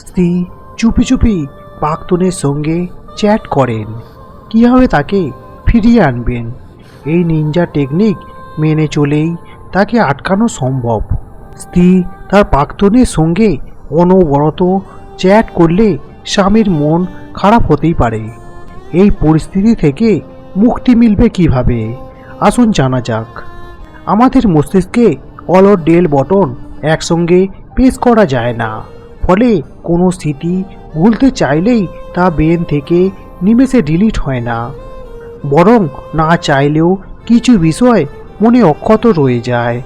স্ত্রী চুপি চুপি প্রাক্তনের সঙ্গে চ্যাট করেন। কীভাবে তাকে ফিরিয়ে আনবেন, এই নিনজা টেকনিক মেনে চলেই তাকে আটকানো সম্ভব। স্ত্রী তার প্রাক্তনের সঙ্গে অনবরত চ্যাট করলে স্বামীর মন খারাপ হতেই পারে। এই পরিস্থিতি থেকে মুক্তি মিলবে কিভাবে, আসুন জানা যাক। আমাদের মস্তিষ্কে অল ও ডেল বটন একসঙ্গে প্রেস করা যায় না, ফলে কোনো স্মৃতি ভুলতে চাইলেই তা ব্রেন থেকে নিমেষে ডিলিট হয় না, বরং না চাইলেও কিছু বিষয় মনে অক্ষত রয়ে যায়।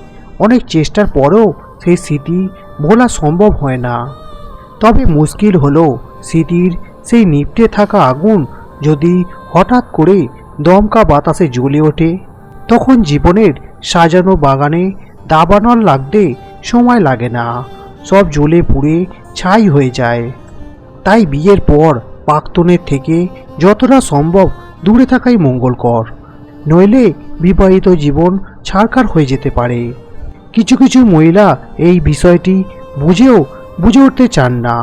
অনেক চেষ্টার পরেও সেই স্মৃতি ভোলা সম্ভব হয় না। তবে মুশকিল হলো স্মৃতির সেই নিভতে থাকা আগুন যদি হঠাৎ করে দমকা বাতাসে জ্বলে ওঠে, তখন জীবনের সাজানো বাগানে দাবানল লাগতে সময় লাগে না, সব জ্বলে পুড়ে ছাই হয়ে যায়। তাই বিয়ের পর প্রাক্তনের থেকে যতটা সম্ভব দূরে থাকাই মঙ্গলকর, নইলে বিবাহিত জীবন ছারখার হয়ে যেতে পারে। কিছু কিছু মহিলা এই বিষয়টি বুঝে উঠতে চান না,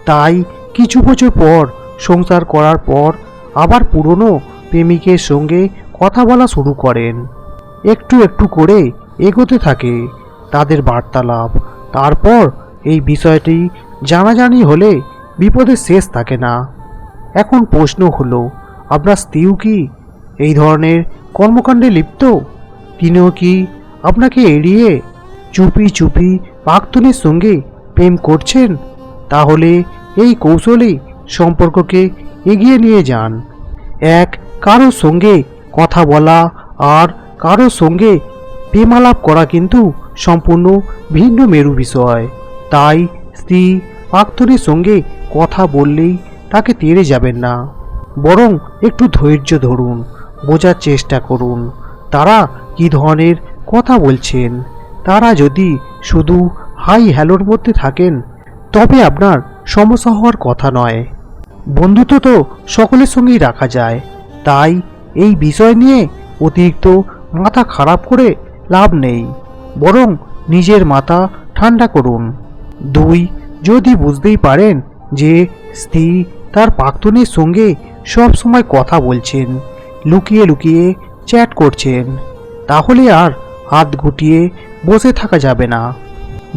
তাই কিছু বছর পর সংসার করার পর আবার পুরনো প্রেমিকের সঙ্গে কথা বলা শুরু করেন। একটু একটু করে এগোতে থাকে তাদের বার্তালাপ। তারপর এই বিষয়টি জানাজানি হলে বিপদের শেষ থাকে না। এখন প্রশ্ন হলো, আপনার স্ত্রীও কি এই ধরনের কর্মকাণ্ডে লিপ্ত? তিনিও কি আপনাকে এড়িয়ে চুপি চুপি প্রাক্তনের সঙ্গে প্রেম করছেন? তাহলে এই কৌশলেই সম্পর্ককে এগিয়ে নিয়ে যান। এক, কারোর সঙ্গে কথা বলা আর কারোর সঙ্গে প্রেমালাপ করা কিন্তু সম্পূর্ণ ভিন্ন মেরু বিষয়। তাই স্ত্রী প্রাক্তনের সঙ্গে কথা বললেই তাকে তেড়ে যাবেন না, বরং একটু ধৈর্য ধরুন, বোঝার চেষ্টা করুন তারা কী ধরনের কথা বলছেন। তারা যদি শুধু হাই হ্যালোর মধ্যে থাকেন, তবে আপনার সমস্যা হওয়ার কথা নয়। বন্ধুত্ব তো সকলের সঙ্গেই রাখা যায়, তাই এই বিষয় নিয়ে অতিরিক্ত মাথা খারাপ করে লাভ নেই, বরং নিজের মাথা ঠান্ডা করুন। দুই, যদি বুঝতেই পারেন যে স্ত্রী তার প্রাক্তনের সঙ্গে সব সময় কথা বলছেন, লুকিয়ে লুকিয়ে চ্যাট করছেন, তাহলে আর হাত গুটিয়ে বসে থাকা যাবে না,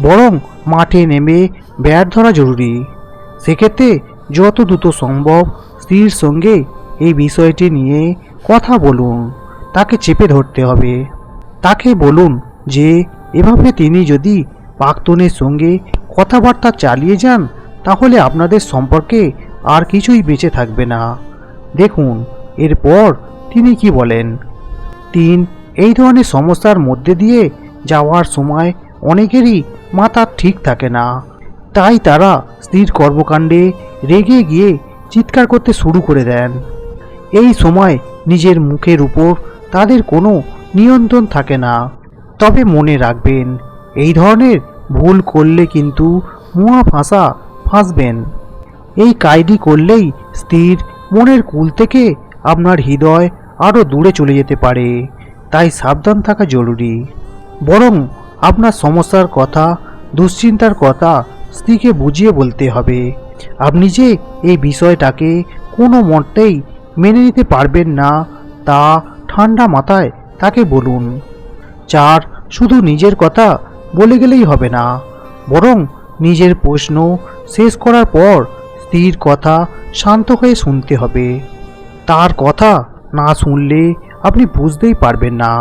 বরং মাঠে নেমে ব্যাট ধরা জরুরি। সেক্ষেত্রে যত দ্রুত সম্ভব স্ত্রীর সঙ্গে এই বিষয়টি নিয়ে কথা বলুন। তাকে চেপে ধরতে হবে। তাকে বলুন যে এভাবে তিনি যদি প্রাক্তনের সঙ্গে কথাবার্তা চালিয়ে যান, তাহলে আপনাদের সম্পর্কে আর কিছুই বেঁচে থাকবে না। দেখুন এরপর তিনি কি বলেন। তিন, এই ধরনের সমস্যার মধ্যে দিয়ে যাওয়ার সময় অনেকেরই মাথা ঠিক থাকে না, তাই তারা স্ত্রীর কর্মকাণ্ডে রেগে গিয়ে চিৎকার করতে শুরু করে দেন। এই সময় নিজের মুখের উপর তাদের কোনো নিয়ন্ত্রণ থাকে না। তবে মনে রাখবেন, এই ধরনের ভুল করলে কিন্তু মুয়া ফাঁসবেন। এই কাজটি করলেই স্ত্রীর মনের কুল থেকে আপনার হৃদয় আরও দূরে চলে যেতে পারে, তাই সাবধান থাকা জরুরি। বরং আপনার সমস্যার কথা, দুশ্চিন্তার কথা স্ত্রীকে বুঝিয়ে বলতে হবে। আপনি যে এই বিষয়টাকে কোনো মতেই মেনে নিতে পারবেন না, তা ঠান্ডা মাথায় তাকে বলুন। চার, শুধু নিজের কথা বলে গেলেই হবে না, বরং নিজের প্রশ্ন শেষ করার পর স্ত্রীর কথা শান্ত হয়ে শুনতে হবে। তার কথা না শুনলে আপনি বুঝতেই পারবেন না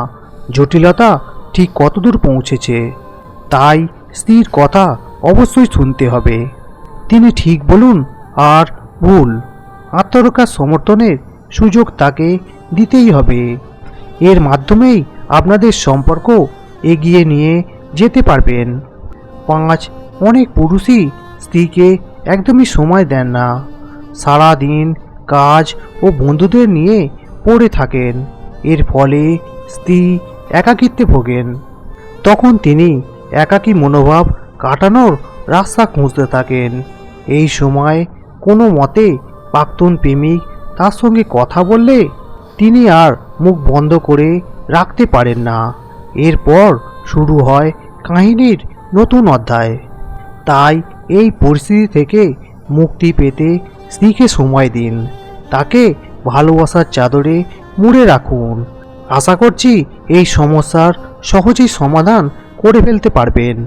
জটিলতা ঠিক কতদূর পৌঁছেছে। তাই স্ত্রীর কথা অবশ্যই শুনতে হবে। তিনি ঠিক বলুন আর ভুল, আত্মরক্ষার সমর্থনের সুযোগ তাকে দিতেই হবে। এর মাধ্যমেই আপনাদের সম্পর্ক এগিয়ে নিয়ে যেতে পারবেন। 5, অনেক পুরুষই স্ত্রীকে একদমই সময় দেন না। সারা দিন কাজ ও বন্ধুদের নিয়ে পড়ে থাকেন। এর ফলে স্ত্রী একাকিত্বে ভোগেন। তখন তিনি একাকী মনোভাব কাটানোর রাস্তা খুঁজতে থাকেন। এই সময় কোনো মতে প্রাক্তন প্রেমিক তার সঙ্গে কথা বললে তিনি আর মুখ বন্ধ করে রাখতে পারেন না। এরপর শুরু হয় কাহিনীর নতুন অধ্যায়। তাই এই পরিস্থিতি থেকে মুক্তি পেতে স্ত্রীকে সময় দিন, তাকে ভালোবাসার চাদরে মুড়ে রাখুন। আশা করছি এই সমস্যার সহজেই সমাধান করে ফেলতে পারবেন।